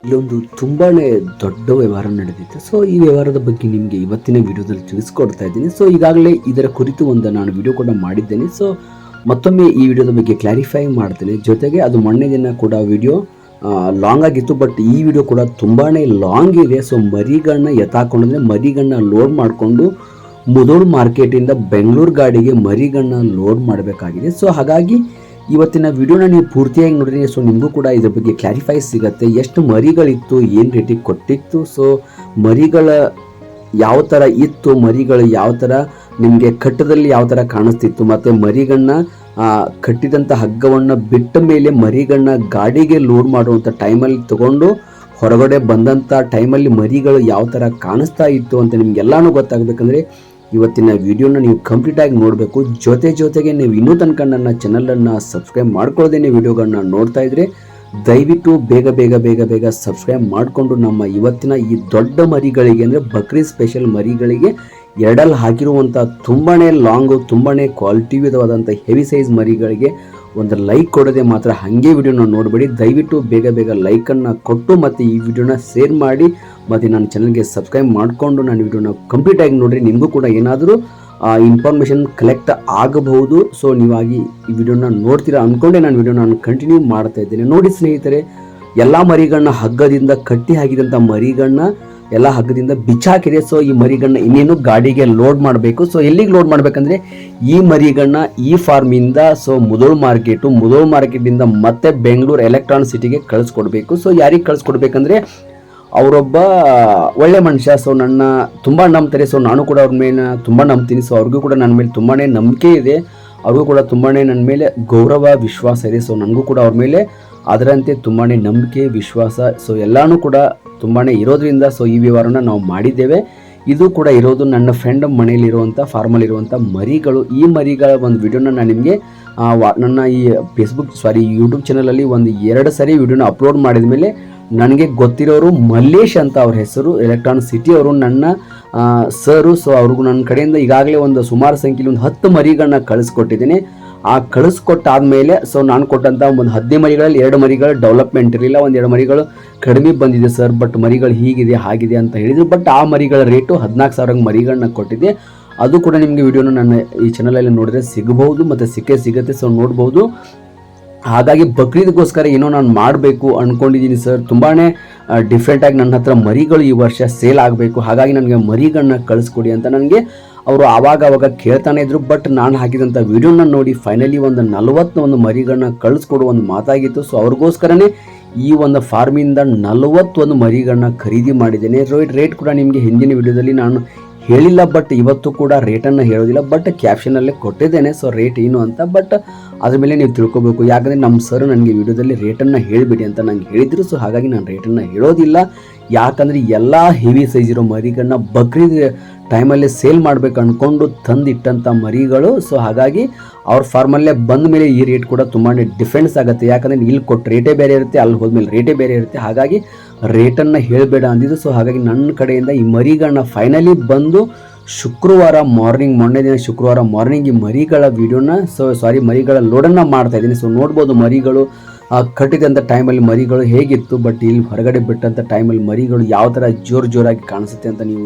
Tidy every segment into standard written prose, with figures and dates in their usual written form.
ಇಲ್ಲೊಂದು ತುಂಬಾನೇ ದೊಡ್ಡ ವ್ಯವಹಾರ ನಡೆದಿತ್ತು. ಸೊ ಈ ವ್ಯವಹಾರದ ಬಗ್ಗೆ ನಿಮಗೆ ಇವತ್ತಿನ ವಿಡಿಯೋದಲ್ಲಿ ತಿಳಿಸ್ಕೊಡ್ತಾ ಇದ್ದೀನಿ. ಸೊ ಈಗಾಗಲೇ ಇದರ ಕುರಿತು ಒಂದು ನಾನು ವಿಡಿಯೋ ಕೂಡ ಮಾಡಿದ್ದೇನೆ. ಸೊ ಮತ್ತೊಮ್ಮೆ ಈ ವಿಡಿಯೋದ ಬಗ್ಗೆ ಕ್ಲಾರಿಫೈ ಮಾಡ್ತೇನೆ. ಜೊತೆಗೆ ಅದು ಮೊನ್ನೆ ದಿನ ಕೂಡ ವಿಡಿಯೋ ಲಾಂಗ್ ಆಗಿತ್ತು, ಬಟ್ ಈ ವಿಡಿಯೋ ಕೂಡ ತುಂಬಾನೇ ಲಾಂಗ್ ಇದೆ. ಸೊ ಮರಿಗಳನ್ನ ಎತ್ತಾಕೊಂಡ್ರೆ ಮರಿಗಳನ್ನ ಲೋಡ್ ಮಾಡಿಕೊಂಡು ಮುದೋಳ್ ಮಾರ್ಕೆಟಿಂದ ಬೆಂಗಳೂರು ಗಾಡಿಗೆ ಮರಿಗಳನ್ನ ಲೋಡ್ ಮಾಡಬೇಕಾಗಿದೆ. ಸೊ ಹಾಗಾಗಿ ಇವತ್ತಿನ ವಿಡಿಯೋನ ನೀವು ಪೂರ್ತಿಯಾಗಿ ನೋಡಿರಿ. ಸೊ ನಿಮಗೂ ಕೂಡ ಇದ್ರ ಬಗ್ಗೆ ಕ್ಲಾರಿಫೈ ಸಿಗುತ್ತೆ. ಎಷ್ಟು ಮರಿಗಳಿತ್ತು, ಏನು ರೇಟಿಗೆ ಕೊಟ್ಟಿತ್ತು, ಸೊ ಮರಿಗಳ ಯಾವ ಥರ ಇತ್ತು, ಮರಿಗಳು ಯಾವ ಥರ ನಿಮಗೆ ಕಟ್ಟದಲ್ಲಿ ಯಾವ ಥರ ಕಾಣಿಸ್ತಿತ್ತು, ಮತ್ತು ಮರಿಗಳನ್ನ ಕಟ್ಟಿದಂಥ ಹಗ್ಗವನ್ನು ಬಿಟ್ಟ ಮೇಲೆ ಮರಿಗಳನ್ನ ಗಾಡಿಗೆ ಲೋಡ್ ಮಾಡುವಂಥ ಟೈಮಲ್ಲಿ ತಗೊಂಡು ಹೊರಗಡೆ ಬಂದಂಥ ಟೈಮಲ್ಲಿ ಮರಿಗಳು ಯಾವ ಥರ ಕಾಣಿಸ್ತಾ ಇತ್ತು ಅಂತ ನಿಮಗೆಲ್ಲನೂ ಗೊತ್ತಾಗಬೇಕಂದ್ರೆ ಇವತ್ತಿನ ವಿಡಿಯೋನ ನೀವು ಕಂಪ್ಲೀಟಾಗಿ ನೋಡಬೇಕು. ಜೊತೆಗೆ ನೀವು ಇನ್ನೂ ತನಕ ನನ್ನ ಚಾನಲನ್ನು ಸಬ್ಸ್ಕ್ರೈಬ್ ಮಾಡ್ಕೊಳ್ಳೋದೇನೆ ವಿಡಿಯೋಗಳನ್ನ ನೋಡ್ತಾ ಇದ್ರೆ ದಯವಿಟ್ಟು ಬೇಗ ಸಬ್ಸ್ಕ್ರೈಬ್ ಮಾಡಿಕೊಂಡು ನಮ್ಮ ಇವತ್ತಿನ ಈ ದೊಡ್ಡ ಮರಿಗಳಿಗೆ ಅಂದರೆ ಬಕ್ರೀದ್ ಸ್ಪೆಷಲ್ ಮರಿಗಳಿಗೆ ಎರಡಲ್ಲಿ ಹಾಕಿರುವಂಥ ತುಂಬಾ ಲಾಂಗು ತುಂಬಾ ಕ್ವಾಲಿಟಿವಾದಂಥ ಹೆವಿ ಸೈಜ್ ಮರಿಗಳಿಗೆ ಒಂದು ಲೈಕ್ ಕೊಡೋದೆ ಮಾತ್ರ ಹಾಗೆ ವಿಡಿಯೋನ ನೋಡಬೇಡಿ. ದಯವಿಟ್ಟು ಬೇಗ ಲೈಕನ್ನು ಕೊಟ್ಟು ಮತ್ತು ಈ ವಿಡಿಯೋನ ಶೇರ್ ಮಾಡಿ ಮತ್ತು ನನ್ನ ಚಾನಲ್ಗೆ ಸಬ್ಸ್ಕ್ರೈಬ್ ಮಾಡಿಕೊಂಡು ನಾನು ವಿಡಿಯೋನ ಕಂಪ್ಲೀಟಾಗಿ ನೋಡಿರಿ. ನಿಮಗೂ ಕೂಡ ಏನಾದರೂ ಇನ್ಫಾರ್ಮೇಷನ್ ಕಲೆಕ್ಟ್ ಆಗಬಹುದು. ಸೊ ನೀವಾಗಿ ಈ ವಿಡಿಯೋನ ನೋಡ್ತೀರಾ ಅಂದ್ಕೊಂಡೆ ನಾನು ವಿಡಿಯೋನ ಕಂಟಿನ್ಯೂ ಮಾಡ್ತಾ ಇದ್ದೇನೆ. ನೋಡಿ ಸ್ನೇಹಿತರೆ, ಎಲ್ಲ ಮರಿಗಳನ್ನ ಹಗ್ಗದಿಂದ ಕಟ್ಟಿ ಹಾಕಿದಂಥ ಮರಿಗಳನ್ನ ಎಲ್ಲ ಹಗ್ಗದಿಂದ ಬಿಚ್ಚಾಕಿದೆ. ಸೊ ಈ ಮರಿಗಳನ್ನ ಇನ್ನೇನು ಗಾಡಿಗೆ ಲೋಡ್ ಮಾಡಬೇಕು. ಸೊ ಎಲ್ಲಿಗೆ ಲೋಡ್ ಮಾಡಬೇಕಂದ್ರೆ ಈ ಮರಿಗಳನ್ನ ಈ ಫಾರ್ಮಿಂದ ಸೊ ಮುದೋಳ್ ಮಾರ್ಕೆಟಿಂದ ಮತ್ತೆ ಬೆಂಗಳೂರು ಎಲೆಕ್ಟ್ರಾನಿಕ್ ಸಿಟಿಗೆ ಕಳಿಸ್ಕೊಡ್ಬೇಕು. ಸೊ ಯಾರಿಗೆ ಕಳಿಸ್ಕೊಡ್ಬೇಕಂದ್ರೆ ಅವರೊಬ್ಬ ಒಳ್ಳೆ ಮನುಷ್ಯ. ಸೊ ನನ್ನ ತುಂಬ ನಂಬ್ತಾರೆ. ಸೊ ನಾನು ಕೂಡ ಅವ್ರ ಮೇಲೆ ತುಂಬ ನಂಬ್ತೀನಿ. ಸೊ ಅವ್ರಿಗೂ ಕೂಡ ನನ್ನ ಮೇಲೆ ತುಂಬಾ ನಂಬಿಕೆ ಇದೆ. ಅವ್ರಿಗೂ ಕೂಡ ತುಂಬಾ ನನ್ನ ಮೇಲೆ ಗೌರವ ವಿಶ್ವಾಸ ಇದೆ. ಸೊ ನನಗೂ ಕೂಡ ಅವ್ರ ಮೇಲೆ ಅದರಂತೆ ತುಂಬಾ ನಂಬಿಕೆ ವಿಶ್ವಾಸ ಸೊ ಎಲ್ಲನೂ ಕೂಡ ತುಂಬಾ ಇರೋದ್ರಿಂದ ಸೊ ಈ ವ್ಯವಹಾರನ ನಾವು ಮಾಡಿದ್ದೇವೆ. ಇದು ಕೂಡ ಇರೋದು ನನ್ನ ಫ್ರೆಂಡ್ ಮನೆಯಲ್ಲಿರುವಂಥ ಫಾರ್ಮಲ್ಲಿರುವಂಥ ಮರಿಗಳು. ಈ ಮರಿಗಳ ಒಂದು ವಿಡಿಯೋನ ನಾನು ನಿಮಗೆ ನನ್ನ ಈ ಯೂಟ್ಯೂಬ್ ಚಾನಲಲ್ಲಿ ಒಂದು 2 ಸರಿ ವಿಡಿಯೋನ ಅಪ್ಲೋಡ್ ಮಾಡಿದ ಮೇಲೆ ನನಗೆ ಗೊತ್ತಿರೋರು ಮಲ್ಲೇಶ್ ಅಂತ ಅವ್ರ ಹೆಸರು, ಎಲೆಕ್ಟ್ರಾನಿಕ್ ಸಿಟಿ ಅವರು ನನ್ನ ಸರು. ಸೊ ಅವ್ರಿಗೂ ನನ್ನ ಕಡೆಯಿಂದ ಈಗಾಗಲೇ ಒಂದು ಸುಮಾರು ಸಂಖ್ಯೆಯಲ್ಲಿ ಒಂದು 10 ಮರಿಗಳನ್ನ ಕಳಿಸ್ಕೊಟ್ಟಿದ್ದೀನಿ. ಆ ಕಳಿಸ್ಕೊಟ್ಟಾದ್ಮೇಲೆ ಸೊ ನಾನು ಕೊಟ್ಟಂಥ ಒಂದು 15 ಮರಿಗಳಲ್ಲಿ 2 ಮರಿಗಳು ಡೆವಲಪ್ಮೆಂಟ್ ಇರಲಿಲ್ಲ, ಒಂದು 2 ಮರಿಗಳು ಕಡಿಮೆ ಬಂದಿದೆ ಸರ್, ಬಟ್ ಮರಿಗಳು ಹೀಗಿದೆ ಹಾಗಿದೆ ಅಂತ ಹೇಳಿದ್ರು. ಬಟ್ ಆ ಮರಿಗಳ ರೇಟು 14,000 ಮರಿಗಳನ್ನ ಕೊಟ್ಟಿದ್ದೆ. ಅದು ಕೂಡ ನಿಮಗೆ ವಿಡಿಯೋನ ನನ್ನ ಈ ಚಾನಲಲ್ಲಿ ನೋಡಿದ್ರೆ ಸಿಗಬಹುದು ಮತ್ತು ಸಿಗುತ್ತೆ. ಸೊ ನೋಡ್ಬೋದು. ಹಾಗಾಗಿ ಬಕ್ರೀದ್ಗೋಸ್ಕರ ಏನೋ ನಾನು ಮಾಡಬೇಕು ಅಂದ್ಕೊಂಡಿದ್ದೀನಿ ಸರ್. ತುಂಬಾ ಡಿಫ್ರೆಂಟಾಗಿ ನನ್ನ ಹತ್ರ ಮರಿಗಳು ಈ ವರ್ಷ ಸೇಲ್ ಆಗಬೇಕು, ಹಾಗಾಗಿ ನನಗೆ ಮರಿಗಳನ್ನ ಕಳಿಸ್ಕೊಡಿ ಅಂತ ನನಗೆ ಅವರು ಆವಾಗ ಕೇಳ್ತಾನೆ ಇದ್ರು. ಬಟ್ ನಾನು ಹಾಕಿದಂಥ ವಿಡಿಯೋನ ನೋಡಿ ಫೈನಲಿ ಒಂದು 41 ಮರಿಗಳನ್ನ ಕಳಿಸ್ಕೊಡುವ ಒಂದು ಮಾತಾಗಿತ್ತು. ಸೊ ಅವ್ರಿಗೋಸ್ಕರನೇ ಈ ಒಂದು ಫಾರ್ಮಿಂದ 41 ಮರಿಗಳನ್ನ ಖರೀದಿ ಮಾಡಿದ್ದೇನೆ. ರೇಟ್ ಕೂಡ ನಿಮಗೆ ಹಿಂದಿನ ವಿಡಿಯೋದಲ್ಲಿ ನಾನು ಹೇಳಿಲ್ಲ, ಬಟ್ ಇವತ್ತು ಕೂಡ ರೇಟನ್ನು ಹೇಳೋದಿಲ್ಲ, ಬಟ್ ಕ್ಯಾಪ್ಷನಲ್ಲೇ ಕೊಟ್ಟಿದ್ದೇನೆ. ಸೊ ರೇಟ್ ಏನು ಅಂತ, ಬಟ್ ಅದ್ರ ಮೇಲೆ ನೀವು ತಿಳ್ಕೊಬೇಕು. ಯಾಕಂದರೆ ನಮ್ಮ ಸರ್ ನನಗೆ ವಿಡಿಯೋದಲ್ಲಿ ರೇಟನ್ನು ಹೇಳಿಬಿಡಿ ಅಂತ ನಂಗೆ ಹೇಳಿದರು. ಸೊ ಹಾಗಾಗಿ ನಾನು ರೇಟನ್ನು ಹೇಳೋದಿಲ್ಲ. ಯಾಕಂದರೆ ಎಲ್ಲ ಹೆವಿ ಸೈಜ್ ಇರೋ ಮರಿಗಳನ್ನ ಬಕ್ರೀದ್ ಟೈಮಲ್ಲೇ ಸೇಲ್ ಮಾಡಬೇಕು ಅಂದ್ಕೊಂಡು ತಂದಿಟ್ಟಂಥ ಮರಿಗಳು. ಸೊ ಹಾಗಾಗಿ ಅವ್ರ ಫಾರ್ಮಲ್ಲೇ ಬಂದ ಮೇಲೆ ಈ ರೇಟ್ ಕೂಡ ತುಂಬಾ ಡಿಫ್ರೆನ್ಸ್ ಆಗುತ್ತೆ. ಯಾಕಂದರೆ ಇಲ್ಲಿ ಕೊಟ್ಟು ರೇಟೇ ಬೇರೆ ಇರುತ್ತೆ, ಅಲ್ಲಿ ಹೋದ್ಮೇಲೆ ರೇಟೇ ಬೇರೆ ಇರುತ್ತೆ. ಹಾಗಾಗಿ ರೇಟನ್ನು ಹೇಳಬೇಡ ಅಂದಿದ್ದು. ಸೊ ಹಾಗಾಗಿ ನನ್ನ ಕಡೆಯಿಂದ ಈ ಮರಿಗಳನ್ನ ಫೈನಲಿ ಬಂದು ಶುಕ್ರವಾರ ಮಾರ್ನಿಂಗ್, ಮೊನ್ನೆ ದಿನ ಶುಕ್ರವಾರ ಮಾರ್ನಿಂಗ್ ಈ ಮರಿಗಳ ವಿಡಿಯೋನ ಮರಿಗಳ ಲೋಡನ್ನು ಮಾಡ್ತಾ ಇದ್ದೀನಿ. ಸೊ ನೋಡ್ಬೋದು ಮರಿಗಳು ಕಟ್ಟಿದಂಥ ಟೈಮಲ್ಲಿ ಮರಿಗಳು ಹೇಗಿತ್ತು, ಬಟ್ ಇಲ್ಲಿ ಹೊರಗಡೆ ಬಿಟ್ಟಂಥ ಟೈಮಲ್ಲಿ ಮರಿಗಳು ಯಾವ ಥರ ಜೋರಾಗಿ ಕಾಣಿಸುತ್ತೆ ಅಂತ ನೀವು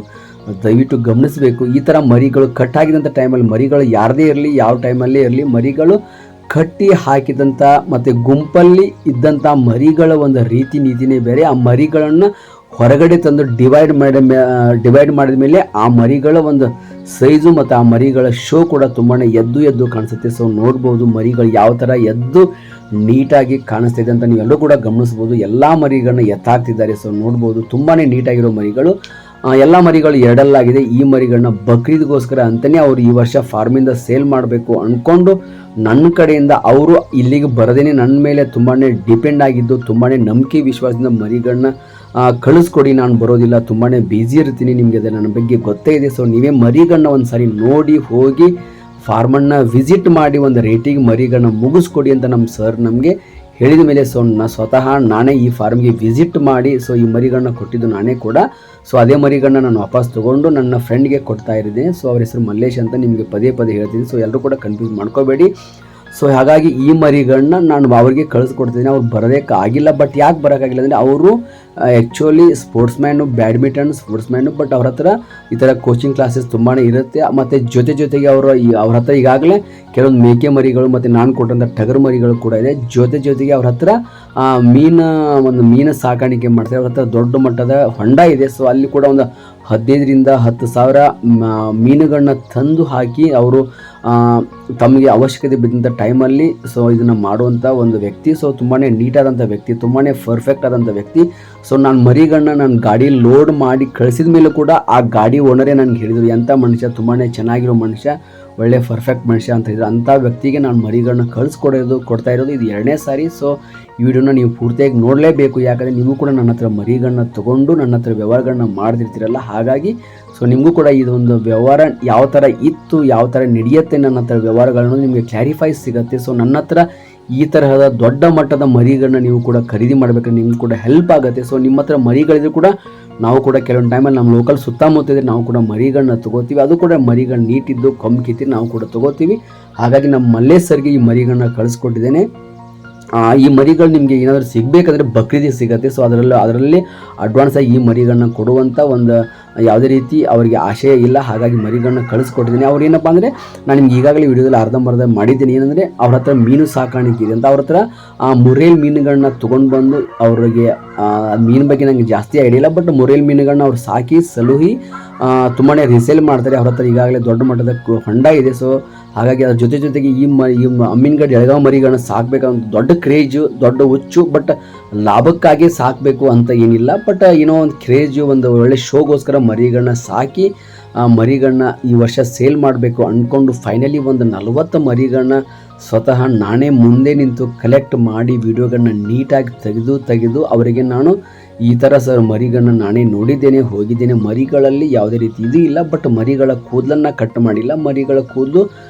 ದಯವಿಟ್ಟು ಗಮನಿಸಬೇಕು. ಈ ಥರ ಮರಿಗಳು ಕಟ್ಟಾಗಿದ್ದಂಥ ಟೈಮಲ್ಲಿ ಮರಿಗಳು ಯಾರದೇ ಇರಲಿ, ಯಾವ ಟೈಮಲ್ಲೇ ಇರಲಿ, ಮರಿಗಳು ಕಟ್ಟಿ ಹಾಕಿದಂಥ ಮತ್ತು ಗುಂಪಲ್ಲಿ ಇದ್ದಂಥ ಮರಿಗಳ ಒಂದು ರೀತಿ ನೀತಿನೇ ಬೇರೆ. ಆ ಮರಿಗಳನ್ನು ಹೊರಗಡೆ ತಂದು ಡಿವೈಡ್ ಮಾಡಿದ ಮೇಲೆ ಆ ಮರಿಗಳ ಒಂದು ಸೈಜು ಮತ್ತು ಆ ಮರಿಗಳ ಶೋ ಕೂಡ ತುಂಬಾ ಎದ್ದು ಕಾಣಿಸುತ್ತೆ. ಸೊ ನೋಡ್ಬೋದು ಮರಿಗಳು ಯಾವ ಥರ ಎದ್ದು ನೀಟಾಗಿ ಕಾಣಿಸ್ತಾ ಇದೆ ಅಂತ ನೀವೆಲ್ಲರೂ ಕೂಡ ಗಮನಿಸ್ಬೋದು. ಎಲ್ಲ ಮರಿಗಳನ್ನ ಎತ್ತಾಕ್ತಿದ್ದಾರೆ. ಸೊ ನೋಡ್ಬೋದು ತುಂಬಾ ನೀಟಾಗಿರೋ ಮರಿಗಳು. ಎಲ್ಲ ಮರಿಗಳು ಎರಡಲ್ಲಾಗಿದೆ. ಈ ಮರಿಗಳನ್ನ ಬಕ್ರೀದ್ಗೋಸ್ಕರ ಅಂತಲೇ ಅವರು ಈ ವರ್ಷ ಫಾರ್ಮಿಂದ ಸೇಲ್ ಮಾಡಬೇಕು ಅಂದ್ಕೊಂಡು ನನ್ನ ಕಡೆಯಿಂದ ಅವರು ಇಲ್ಲಿಗೆ ಬರದೇನೆ ನನ್ನ ಮೇಲೆ ತುಂಬಾ ಡಿಪೆಂಡ್ ಆಗಿದ್ದು, ತುಂಬಾ ನಂಬಿಕೆ ವಿಶ್ವಾಸದಿಂದ ಮರಿಗಳನ್ನ ಕಳಿಸ್ಕೊಡಿ, ನಾನು ಬರೋದಿಲ್ಲ, ತುಂಬಾ ಬ್ಯುಸಿ ಇರ್ತೀನಿ, ನಿಮಗೆ ಅದು ನನ್ನ ಬಗ್ಗೆ ಗೊತ್ತೇ ಇದೆ. ಸೊ ನೀವೇ ಮರಿಗಳನ್ನ ಒಂದು ಸಾರಿ ನೋಡಿ ಹೋಗಿ ಫಾರ್ಮನ್ನು ವಿಸಿಟ್ ಮಾಡಿ ಒಂದು ರೇಟಿಗೆ ಮರಿಗಳನ್ನ ಮುಗಿಸ್ಕೊಡಿ ಅಂತ ನಮ್ಮ ಸರ್ ನಮಗೆ ಹೇಳಿದ ಮೇಲೆ ಸೊ ಸ್ವತಃ ನಾನೇ ಈ ಫಾರ್ಮ್ಗೆ ವಿಸಿಟ್ ಮಾಡಿ ಸೊ ಈ ಮರಿಗಳನ್ನ ಕೊಟ್ಟಿದ್ದು ನಾನೇ ಕೂಡ. ಸೊ ಅದೇ ಮರಿಗಳನ್ನ ನಾನು ವಾಪಸ್ ತೊಗೊಂಡು ನನ್ನ ಫ್ರೆಂಡ್ಗೆ ಕೊಡ್ತಾ ಇದ್ದೀನಿ. ಸೊ ಅವ್ರ ಹೆಸರು ಮಲ್ಲೇಶ್ ಅಂತ ನಿಮಗೆ ಪದೇ ಪದೇ ಹೇಳ್ತೀನಿ. ಸೊ ಎಲ್ಲರೂ ಕೂಡ ಕನ್ಫ್ಯೂಸ್ ಮಾಡ್ಕೋಬೇಡಿ. ಸೊ ಹಾಗಾಗಿ ಈ ಮರಿಗಳನ್ನ ನಾನು ಅವ್ರಿಗೆ ಕಳಿಸ್ಕೊಡ್ತಿದ್ದೀನಿ. ಅವ್ರು ಬರೋದಕ್ಕೆ ಆಗಿಲ್ಲ. ಬಟ್ ಯಾಕೆ ಬರೋಕ್ಕಾಗಿಲ್ಲ ಅಂದರೆ ಅವರು ಆ್ಯಕ್ಚುಲಿ ಬ್ಯಾಡ್ಮಿಂಟನ್ ಸ್ಪೋರ್ಟ್ಸ್ಮ್ಯಾನು, ಬಟ್ ಅವ್ರ ಹತ್ರ ಈ ಥರ ಕೋಚಿಂಗ್ ಕ್ಲಾಸಸ್ ತುಂಬಾ ಇರುತ್ತೆ. ಮತ್ತು ಜೊತೆಗೆ ಅವ್ರ ಹತ್ರ ಈಗಾಗಲೇ ಕೆಲವೊಂದು ಮೇಕೆ ಮರಿಗಳು ಮತ್ತು ನಾನು ಕೊಟ್ಟಂಥ ಟಗರು ಮರಿಗಳು ಕೂಡ ಇದೆ. ಜೊತೆಗೆ ಅವ್ರ ಹತ್ರ ಮೀನು ಸಾಕಾಣಿಕೆ ಮಾಡ್ತಾರೆ. ಅವ್ರ ಹತ್ರ ದೊಡ್ಡ ಮಟ್ಟದ ಹೊಂಡ ಇದೆ. ಸೊ ಅಲ್ಲಿ ಕೂಡ ಒಂದು 15,000 to 10,000 ಮೀನುಗಳನ್ನ ತಂದು ಹಾಕಿ ಅವರು ತಮಗೆ ಅವಶ್ಯಕತೆ ಬಿದ್ದಂಥ ಟೈಮಲ್ಲಿ ಸೊ ಇದನ್ನು ಮಾಡುವಂಥ ಒಂದು ವ್ಯಕ್ತಿ. ಸೊ ತುಂಬಾ ನೀಟಾದಂಥ ವ್ಯಕ್ತಿ, ತುಂಬಾ ಪರ್ಫೆಕ್ಟ್ ಆದಂಥ ವ್ಯಕ್ತಿ. ಸೊ ನಾನು ಮರಿಗಳನ್ನ ನಾನು ಗಾಡಿ ಲೋಡ್ ಮಾಡಿ ಕಳಿಸಿದ ಮೇಲೂ ಕೂಡ ಆ ಗಾಡಿ ಓನರೇ ನನಗೆ ಹೇಳಿದರು, ಎಂಥ ಮನುಷ್ಯ, ತುಂಬಾ ಚೆನ್ನಾಗಿರೋ ಮನುಷ್ಯ, ಒಳ್ಳೆ ಪರ್ಫೆಕ್ಟ್ ಮನುಷ್ಯ ಅಂತ ಹೇಳಿದ್ರು. ಅಂಥ ವ್ಯಕ್ತಿಗೆ ನಾನು ಮರಿಗಳನ್ನ ಕೊಡ್ತಾ ಇರೋದು ಇದು 2ನೇ ಸಾರಿ. ಸೊ ಈ ವಿಡಿಯೋನ ನೀವು ಪೂರ್ತಿಯಾಗಿ ನೋಡಲೇಬೇಕು, ಯಾಕಂದರೆ ನೀವು ಕೂಡ ನನ್ನ ಹತ್ರ ಮರಿಗಳನ್ನ ತೊಗೊಂಡು ನನ್ನ ಹತ್ರ ವ್ಯವಹಾರಗಳನ್ನ ಮಾಡ್ತಿರ್ತೀರಲ್ಲ. ಹಾಗಾಗಿ ಸೊ ನಿಮಗೂ ಕೂಡ ಇದೊಂದು ವ್ಯವಹಾರ ಯಾವ ಥರ ಇತ್ತು, ಯಾವ ಥರ ನಡೆಯುತ್ತೆ ನನ್ನ ಹತ್ರ ವ್ಯವಹಾರಗಳನ್ನು ನಿಮಗೆ ಕ್ಲಾರಿಫೈ ಸಿಗುತ್ತೆ. ಸೊ ನನ್ನ ಹತ್ರ ಈ ತರಹದ ದೊಡ್ಡ ಮಟ್ಟದ ಮರಿಗಳನ್ನ ನೀವು ಕೂಡ ಖರೀದಿ ಮಾಡಬೇಕಾದ್ರೆ ನಿಮ್ಗೆ ಕೂಡ ಹೆಲ್ಪ್ ಆಗುತ್ತೆ. ಸೊ ನಿಮ್ಮ ಹತ್ರ ಮರಿಗಳಿದ್ರು ಕೂಡ ನಾವು ಕೂಡ ಕೆಲವೊಂದು ಟೈಮಲ್ಲಿ ನಮ್ಮ ಲೋಕಲ್ ಸುತ್ತಮುತ್ತ ಇದ್ರೆ ನಾವು ಕೂಡ ಮರಿಗಳನ್ನ ತೊಗೋತೀವಿ. ಅದು ಕೂಡ ಮರಿಗಳು ನೀಟಿದ್ದು ಕಮ್ಮಿ ಕಿತ್ತಿ ನಾವು ಕೂಡ ತೊಗೋತೀವಿ. ಹಾಗಾಗಿ ನಮ್ಮ ಮಲ್ಲೇಶ್ ಸರ್ಗೆ ಈ ಮರಿಗಳನ್ನ ಕಳಿಸ್ಕೊಟ್ಟಿದ್ದೇನೆ. ಈ ಮರಿಗಳು ನಿಮಗೆ ಏನಾದರೂ ಸಿಗಬೇಕಾದ್ರೆ ಬಕ್ರೀದಿಗೆ ಸಿಗುತ್ತೆ. ಸೊ ಅದರಲ್ಲಿ ಅಡ್ವಾನ್ಸಾಗಿ ಈ ಮರಿಗಳನ್ನ ಕೊಡುವಂಥ ಒಂದು ಯಾವುದೇ ರೀತಿ ಅವರಿಗೆ ಆಶಯ ಇಲ್ಲ. ಹಾಗಾಗಿ ಮರಿಗಳನ್ನ ಕಳಿಸ್ಕೊಟ್ಟಿದ್ದೀನಿ. ಅವ್ರು ಏನಪ್ಪ ಅಂದರೆ ನಾನು ನಿಮ್ಗೆ ಈಗಾಗಲೇ ವಿಡಿಯೋದಲ್ಲಿ ಅರ್ಧಂಬರ್ಧ ಮಾಡಿದ್ದೀನಿ. ಏನಂದರೆ ಅವ್ರ ಹತ್ರ ಮೀನು ಸಾಕಾಣಿಕೆ ಇದೆ ಅಂತ. ಅವ್ರ ಹತ್ರ ಮುರೇಲ್ ಮೀನುಗಳನ್ನ ತೊಗೊಂಡು ಬಂದು ಅವ್ರಿಗೆ ಮೀನು ಬಗ್ಗೆ ನನಗೆ ಜಾಸ್ತಿ ಐಡಿಯಾ ಇಲ್ಲ, ಬಟ್ ಮುರೇಲ್ ಮೀನುಗಳನ್ನ ಅವ್ರು ಸಾಕಿ ಸಲುಹಿ ತುಂಬಾ ರಿಸೇಲ್ ಮಾಡ್ತಾರೆ. ಅವ್ರ ಹತ್ರ ಈಗಾಗಲೇ ದೊಡ್ಡ ಮಟ್ಟದ ಹೊಂಡ ಇದೆ. ಸೊ ಹಾಗಾಗಿ ಅದ್ರ ಜೊತೆಗೆ ಈ ಅಮ್ಮಿನಗಡ್ಡೆ ಎಳಗಾವ್ ಮರಿಗಳನ್ನ ಸಾಕಬೇಕಂತ ದೊಡ್ಡ ಕ್ರೇಜು, ದೊಡ್ಡ ಹುಚ್ಚು. ಬಟ್ ಲಾಭಕ್ಕಾಗಿ ಸಾಕಬೇಕು ಅಂತ ಏನಿಲ್ಲ, ಬಟ್ ಏನೋ ಒಂದು ಕ್ರೇಜು, ಒಂದು ಒಳ್ಳೆ ಶೋಗೋಸ್ಕರ ಮರಿಗಳನ್ನ ಸಾಕಿ ಮರಿಗಳನ್ನ ಈ ವರ್ಷ ಸೇಲ್ ಮಾಡಬೇಕು ಅಂದ್ಕೊಂಡು ಫೈನಲಿ ಒಂದು 40 ಮರಿಗಳನ್ನ ಸ್ವತಃ ನಾನೇ ಮುಂದೆ ನಿಂತು ಕಲೆಕ್ಟ್ ಮಾಡಿ ವಿಡಿಯೋಗಳನ್ನ ನೀಟಾಗಿ ತೆಗೆದು ಅವರಿಗೆ ನಾನು ಈ ಥರ ಸರ್ ಮರಿಗಳನ್ನ ನಾನೇ ನೋಡಿದ್ದೇನೆ, ಹೋಗಿದ್ದೇನೆ. ಮರಿಗಳಲ್ಲಿ ಯಾವುದೇ ರೀತಿ ಇದು ಇಲ್ಲ, ಬಟ್ ಮರಿಗಳ ಕೂದಲನ್ನು ಕಟ್ ಮಾಡಿಲ್ಲ. ಮರಿಗಳ ಕೂದಲು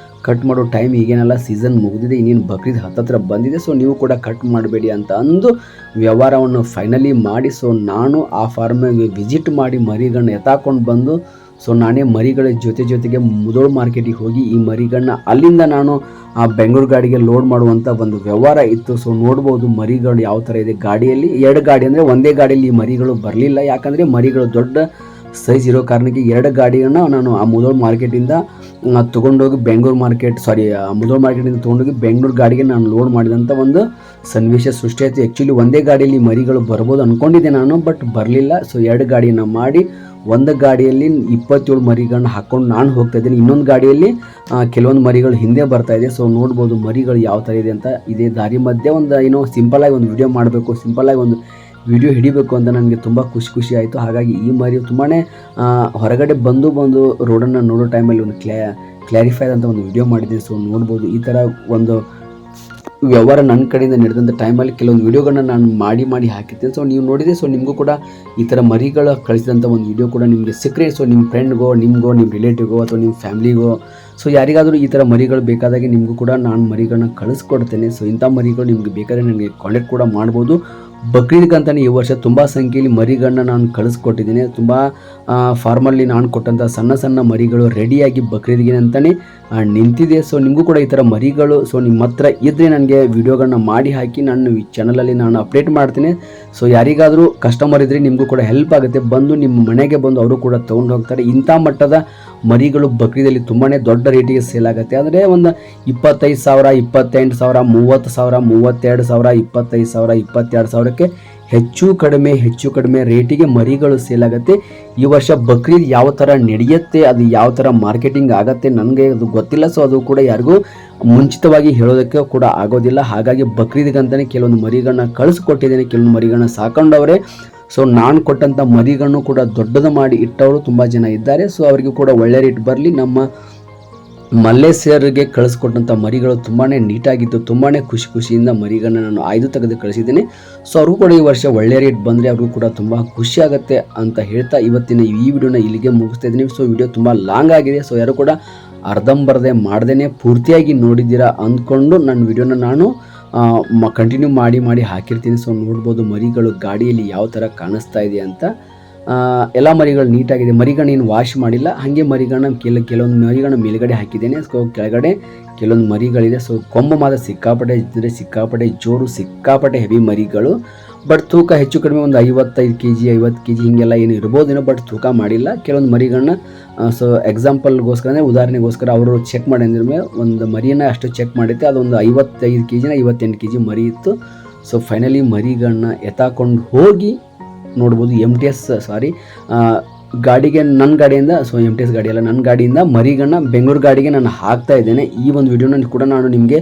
ಕಟ್ ಮಾಡೋ ಟೈಮ್ ಈಗೇನೆಲ್ಲ ಸೀಸನ್ ಮುಗಿದಿದೆ, ಇನ್ನೇನು ಬಕ್ರೀದ್ ಹತ್ತತ್ರ ಬಂದಿದೆ. ಸೊ ನೀವು ಕೂಡ ಕಟ್ ಮಾಡಬೇಡಿ ಅಂತ ಅಂದು ವ್ಯವಹಾರವನ್ನು ಫೈನಲಿ ಮಾಡಿ ಸೊ ನಾನು ಆ ಫಾರ್ಮಿಗೆ ವಿಸಿಟ್ ಮಾಡಿ ಮರಿಗಳನ್ನ ಎತ್ತಾಕೊಂಡು ಬಂದು ಸೊ ನಾನೇ ಮರಿಗಳ ಜೊತೆಗೆ ಮುದೋಳು ಮಾರ್ಕೆಟಿಗೆ ಹೋಗಿ ಈ ಮರಿಗಳನ್ನ ಅಲ್ಲಿಂದ ನಾನು ಆ ಬೆಂಗಳೂರು ಗಾಡಿಗೆ ಲೋಡ್ ಮಾಡುವಂಥ ಒಂದು ವ್ಯವಹಾರ ಇತ್ತು. ಸೊ ನೋಡ್ಬೋದು ಮರಿಗಳು ಯಾವ ಥರ ಇದೆ. ಗಾಡಿಯಲ್ಲಿ 2 ಗಾಡಿ ಅಂದರೆ ಒಂದೇ ಗಾಡಿಯಲ್ಲಿ ಈ ಮರಿಗಳು ಬರಲಿಲ್ಲ, ಯಾಕಂದರೆ ಮರಿಗಳು ದೊಡ್ಡ ಸೈಜ್ ಇರೋ ಕಾರಣಕ್ಕೆ 2 ಗಾಡಿಯನ್ನು ನಾನು ಆ ಮುದೋಳು ಮಾರ್ಕೆಟಿಂದ ತೊಗೊಂಡೋಗಿ ಮುದೋಳು ಮಾರ್ಕೆಟಿಂದ ತೊಗೊಂಡೋಗಿ ಬೆಂಗಳೂರು ಗಾಡಿಗೆ ನಾನು ಲೋಡ್ ಮಾಡಿದಂಥ ಒಂದು ಸನ್ನಿವೇಶ ಸೃಷ್ಟಿ ಆಯಿತು. ಆ್ಯಕ್ಚುಲಿ ಒಂದೇ ಗಾಡಿಯಲ್ಲಿ ಮರಿಗಳು ಬರ್ಬೋದು ಅಂದ್ಕೊಂಡಿದ್ದೆ ನಾನು, ಬಟ್ ಬರಲಿಲ್ಲ. ಸೊ 2 ಗಾಡಿಯನ್ನು ಮಾಡಿ ಒಂದು ಗಾಡಿಯಲ್ಲಿ 27 ಮರಿಗಳನ್ನ ಹಾಕ್ಕೊಂಡು ನಾನು ಹೋಗ್ತಾ ಇದ್ದೀನಿ, ಇನ್ನೊಂದು ಗಾಡಿಯಲ್ಲಿ ಕೆಲವೊಂದು ಮರಿಗಳು ಹಿಂದೆ ಬರ್ತಾ ಇದೆ. ಸೊ ನೋಡ್ಬೋದು ಮರಿಗಳು ಯಾವ ಥರ ಇದೆ ಅಂತ. ಇದೇ ದಾರಿ ಮಧ್ಯೆ ಒಂದು ಸಿಂಪಲಾಗಿ ಒಂದು ವಿಡಿಯೋ ಮಾಡಬೇಕು, ಸಿಂಪಲಾಗಿ ಒಂದು ವಿಡಿಯೋ ಹಿಡಿಬೇಕು ಅಂತ ನನಗೆ ತುಂಬ ಖುಷಿ ಆಯಿತು. ಹಾಗಾಗಿ ಈ ಮರಿ ತುಂಬಾ ಹೊರಗಡೆ ಬಂದು ರೋಡನ್ನು ನೋಡೋ ಟೈಮಲ್ಲಿ ಒಂದು ಕ್ಲಾರಿಫೈ ಆದಂಥ ಒಂದು ವಿಡಿಯೋ ಮಾಡಿದ್ದೀನಿ. ಸೊ ನೋಡ್ಬೋದು ಈ ಥರ ಒಂದು ವ್ಯವಹಾರ ನನ್ನ ಕಡೆಯಿಂದ ನಡೆದಂಥ ಟೈಮಲ್ಲಿ ಕೆಲವೊಂದು ವಿಡಿಯೋಗಳನ್ನ ನಾನು ಮಾಡಿ ಹಾಕಿರ್ತೀನಿ. ಸೊ ನೀವು ನೋಡಿದೆ. ಸೊ ನಿಮಗೂ ಕೂಡ ಈ ಥರ ಮರಿಗಳು ಕಳಿಸಿದಂಥ ಒಂದು ವಿಡಿಯೋ ಕೂಡ ನಿಮಗೆ ಸಿಕ್ಕರೆ ಸೊ ನಿಮ್ಮ ಫ್ರೆಂಡ್ಗೋ, ನಿಮ್ಮ ರಿಲೇಟಿವ್ಗೋ ಅಥವಾ ನಿಮ್ಮ ಫ್ಯಾಮ್ಲಿಗೋ ಸೊ ಯಾರಿಗಾದರೂ ಈ ಥರ ಮರಿಗಳು ಬೇಕಾದಾಗೆ ನಿಮಗೂ ಕೂಡ ನಾನು ಮರಿಗಳನ್ನ ಕಳಿಸ್ಕೊಡ್ತೇನೆ. ಸೊ ಇಂಥ ಮರಿಗಳು ನಿಮಗೆ ಬೇಕಾದರೆ ನನಗೆ ಕಾಂಟ್ಯಾಕ್ಟ್ ಕೂಡ ಮಾಡ್ಬೋದು. ಬಕ್ರೀದ್ಗಂತಲೇ ಈ ವರ್ಷ ತುಂಬ ಸಂಖ್ಯೆಯಲ್ಲಿ ಮರಿಗಳನ್ನ ನಾನು ಕಳಿಸ್ಕೊಟ್ಟಿದ್ದೀನಿ. ತುಂಬ ಫಾರ್ಮಲ್ಲಿ ನಾನು ಕೊಟ್ಟಂಥ ಸಣ್ಣ ಮರಿಗಳು ರೆಡಿಯಾಗಿ ಬಕ್ರೀದ್ಗೆ ಅಂತಲೇ ನಿಂತಿದೆ. ಸೊ ನಿಮಗೂ ಕೂಡ ಈ ಥರ ಮರಿಗಳು ಸೊ ನಿಮ್ಮ ಹತ್ರ ಇದ್ದರೆ ನನಗೆ ವಿಡಿಯೋಗಳನ್ನ ಮಾಡಿ ಹಾಕಿ ನಾನು ಈ ಚಾನಲಲ್ಲಿ ನಾನು ಅಪ್ಡೇಟ್ ಮಾಡ್ತೀನಿ. ಸೊ ಯಾರಿಗಾದರೂ ಕಸ್ಟಮರ್ ಇದ್ದರೆ ನಿಮಗೂ ಕೂಡ ಹೆಲ್ಪ್ ಆಗುತ್ತೆ, ಬಂದು ನಿಮ್ಮ ಮನೆಗೆ ಬಂದು ಅವರು ಕೂಡ ತೊಗೊಂಡು ಹೋಗ್ತಾರೆ. ಇಂಥ ಮಟ್ಟದ ಮರಿಗಳು ಬಕ್ರೀದಲ್ಲಿ ತುಂಬಾ ದೊಡ್ಡ ರೇಟಿಗೆ ಸೇಲ್ ಆಗುತ್ತೆ. ಅಂದರೆ ಒಂದು 25,000, 28,000, 30,000, 32,000, 25,000, 22,000ಕ್ಕೆ ಹೆಚ್ಚು ಕಡಿಮೆ ರೇಟಿಗೆ ಮರಿಗಳು ಸೇಲ್ ಆಗುತ್ತೆ. ಈ ವರ್ಷ ಬಕ್ರೀದ್ ಯಾವ ಥರ ನಡೆಯುತ್ತೆ, ಅದು ಯಾವ ಥರ ಮಾರ್ಕೆಟಿಂಗ್ ಆಗುತ್ತೆ ನನಗೆ ಅದು ಗೊತ್ತಿಲ್ಲ. ಸೊ ಅದು ಕೂಡ ಯಾರಿಗೂ ಮುಂಚಿತವಾಗಿ ಹೇಳೋದಕ್ಕೆ ಕೂಡ ಆಗೋದಿಲ್ಲ. ಹಾಗಾಗಿ ಬಕ್ರೀದ್ಗಂತಲೇ ಕೆಲವೊಂದು ಮರಿಗಳನ್ನ ಕಳಿಸ್ಕೊಟ್ಟಿದ್ದೇನೆ, ಕೆಲವೊಂದು ಮರಿಗಳನ್ನ ಸಾಕೊಂಡವ್ರೆ. ಸೊ ನಾನು ಕೊಟ್ಟಂಥ ಮರಿಗಳನ್ನು ಕೂಡ ದೊಡ್ಡದು ಮಾಡಿ ಇಟ್ಟವರು ತುಂಬ ಜನ ಇದ್ದಾರೆ. ಸೊ ಅವರಿಗೂ ಕೂಡ ಒಳ್ಳೆ ರೇಟ್ ಬರಲಿ. ನಮ್ಮ ಮಲ್ಲೇಶ್ವರಿಗೆ ಕಳಿಸ್ಕೊಟ್ಟಂಥ ಮರಿಗಳು ತುಂಬಾ ನೀಟಾಗಿತ್ತು, ತುಂಬಾ ಖುಷಿಯಿಂದ ಮರಿಗಳನ್ನ ನಾನು ಆಯ್ದು ತೆಗೆದು ಕಳಿಸಿದ್ದೇನೆ. ಸೊ ಅವ್ರಿಗೂ ಕೂಡ ಈ ವರ್ಷ ಒಳ್ಳೆ ರೇಟ್ ಬಂದರೆ ಅವ್ರಿಗೂ ಕೂಡ ತುಂಬ ಖುಷಿ ಆಗುತ್ತೆ ಅಂತ ಹೇಳ್ತಾ ಇವತ್ತಿನ ಈ ವಿಡಿಯೋನ ಇಲ್ಲಿಗೆ ಮುಗಿಸ್ತಾ ಇದ್ದೀನಿ. ಸೊ ವಿಡಿಯೋ ತುಂಬ ಲಾಂಗ್ ಆಗಿದೆ. ಸೊ ಯಾರು ಕೂಡ ಅರ್ಧಂಬರ್ಧೆ ಮಾಡ್ದೇ ಪೂರ್ತಿಯಾಗಿ ನೋಡಿದ್ದೀರಾ ಅಂದ್ಕೊಂಡು ನನ್ನ ವಿಡಿಯೋನ ನಾನು ಕಂಟಿನ್ಯೂ ಮಾಡಿ ಹಾಕಿರ್ತೀನಿ. ಸೊ ನೋಡ್ಬೋದು ಮರಿಗಳು ಗಾಡಿಯಲ್ಲಿ ಯಾವ ಥರ ಕಾಣಿಸ್ತಾ ಇದೆ ಅಂತ. ಎಲ್ಲ ಮರಿಗಳು ನೀಟಾಗಿದೆ. ಮರಿಗಳನ್ನ ಏನು ವಾಶ್ ಮಾಡಿಲ್ಲ, ಹಾಗೆ ಮರಿಗಳನ್ನ ಕೆಲವೊಂದು ಮರಿಗಳನ್ನ ಮೇಲ್ಗಡೆ ಹಾಕಿದ್ದೇನೆ. ಸೊ ಕೆಳಗಡೆ ಕೆಲವೊಂದು ಮರಿಗಳಿದೆ. ಸೊ ಕೊಂಬು ಮಾತ್ರ ಸಿಕ್ಕಾಪಟ್ಟೆ ಜೋರು, ಸಿಕ್ಕಾಪಟ್ಟೆ ಹೆವಿ ಮರಿಗಳು. ಬಟ್ ತೂಕ ಹೆಚ್ಚು ಕಡಿಮೆ ಒಂದು 55 kg 50 kg ಹಿಂಗೆಲ್ಲ ಏನು ಇರ್ಬೋದೇನೋ, ಬಟ್ ತೂಕ ಮಾಡಿಲ್ಲ. ಕೆಲವೊಂದು ಮರಿಗಳನ್ನ ಸೊ ಎಕ್ಸಾಂಪಲ್ಗೋಸ್ಕರ ಅಂದರೆ ಉದಾಹರಣೆಗೋಸ್ಕರ ಅವರು ಚೆಕ್ ಮಾಡಿ ಅಂದ್ರೆ ಒಂದು ಮರಿಯನ್ನು ಅಷ್ಟು ಚೆಕ್ ಮಾಡಿದ್ದೆ, ಅದೊಂದು 55 kg 58 kg ಮರಿ ಇತ್ತು. ಸೊ ಫೈನಲಿ ಮರಿಗಳನ್ನ ಎತ್ತಾಕೊಂಡು ಹೋಗಿ ನೋಡ್ಬೋದು. MTS ಗಾಡಿಗೆ ನನ್ನ ಗಾಡಿಯಿಂದ, ಸೊ MTS ಗಾಡಿ ಅಲ್ಲ, ನನ್ನ ಗಾಡಿಯಿಂದ ಮರಿಗಳನ್ನ ಬೆಂಗಳೂರು ಗಾಡಿಗೆ ನಾನು ಹಾಕ್ತಾ ಇದ್ದೇನೆ. ಈ ಒಂದು ವಿಡಿಯೋನ ಕೂಡ ನಾನು ನಿಮಗೆ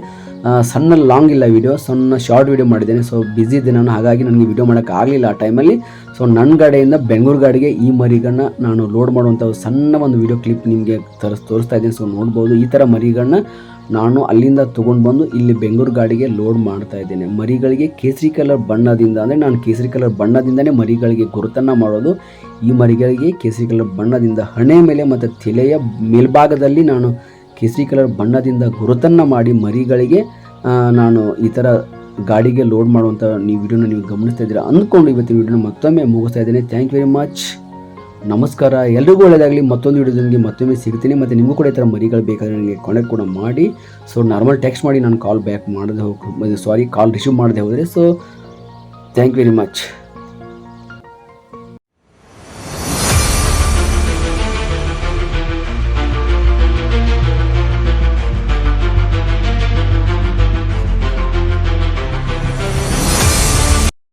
ಸಣ್ಣ ಲಾಂಗ್ ಇಲ್ಲ ವಿಡಿಯೋ, ಸಣ್ಣ ಶಾರ್ಟ್ ವಿಡಿಯೋ ಮಾಡಿದ್ದೇನೆ. ಸೊ ಬ್ಯುಸಿ ಇದ್ದೆ ನಾನು, ಹಾಗಾಗಿ ನನಗೆ ವಿಡಿಯೋ ಮಾಡೋಕ್ಕಾಗಲಿಲ್ಲ ಆ ಟೈಮಲ್ಲಿ. ಸೊ ನನ್ನ ಗಾಡಿಯಿಂದ ಬೆಂಗಳೂರು ಗಾಡಿಗೆ ಈ ಮರಿಗಳನ್ನ ನಾನು ಲೋಡ್ ಮಾಡುವಂಥ ಸಣ್ಣ ಒಂದು ವಿಡಿಯೋ ಕ್ಲಿಪ್ ನಿಮಗೆ ತೋರಿಸ್ತಾ ಇದ್ದೀನಿ. ಸೊ ನೋಡ್ಬೋದು ಈ ಥರ ಮರಿಗಳನ್ನ ನಾನು ಅಲ್ಲಿಂದ ತೊಗೊಂಡು ಬಂದು ಇಲ್ಲಿ ಬೆಂಗಳೂರು ಗಾಡಿಗೆ ಲೋಡ್ ಮಾಡ್ತಾ ಇದ್ದೇನೆ. ಮರಿಗಳಿಗೆ ಕೇಸರಿ ಕಲರ್ ಬಣ್ಣದಿಂದ, ಅಂದರೆ ನಾನು ಕೇಸರಿ ಕಲರ್ ಬಣ್ಣದಿಂದನೇ ಮರಿಗಳಿಗೆ ಗುರುತನ್ನು ಮಾಡೋದು. ಈ ಮರಿಗಳಿಗೆ ಕೇಸರಿ ಕಲರ್ ಬಣ್ಣದಿಂದ ಹಣೆ ಮೇಲೆ ಮತ್ತು ತಲೆಯ ಮೇಲ್ಭಾಗದಲ್ಲಿ ನಾನು ಕೇಸರಿ ಕಲರ್ ಬಣ್ಣದಿಂದ ಗುರುತನ್ನು ಮಾಡಿ ಮರಿಗಳಿಗೆ ನಾನು ಈ ಥರ ಗಾಡಿಗೆ ಲೋಡ್ ಮಾಡುವಂಥ ವಿಡಿಯೋನ ನೀವು ಗಮನಿಸ್ತಾ ಇದ್ದೀರಾ ಅಂದ್ಕೊಂಡು ಇವತ್ತಿನ ವಿಡಿಯೋನ ಮತ್ತೊಮ್ಮೆ ಮುಗಿಸ್ತಾ ಇದ್ದೇನೆ. Thank you very much. ನಮಸ್ಕಾರ, ಎಲ್ರಿಗೂ ಒಳ್ಳೆಯದಾಗಲಿ. ಮತ್ತೊಂದು ವಿಡಿಯೋದೊಂದಿಗೆ ಮತ್ತೊಮ್ಮೆ ಸಿಗ್ತೀನಿ. ಮತ್ತು ನಿಮಗೂ ಕೂಡ ಈ ಥರ ಮರಿಗಳು ಬೇಕಾದರೆ ನನಗೆ ಕಾಂಟ್ಯಾಕ್ಟ್ ಕೂಡ ಮಾಡಿ. ಸೊ ನಾರ್ಮಲ್ ಟೆಕ್ಸ್ಟ್ ಮಾಡಿ ನಾನು ಕಾಲ್ ಬ್ಯಾಕ್ ಕಾಲ್ ರಿಸೀವ್ ಮಾಡದೆ ಹೋದರೆ. So thank you very much.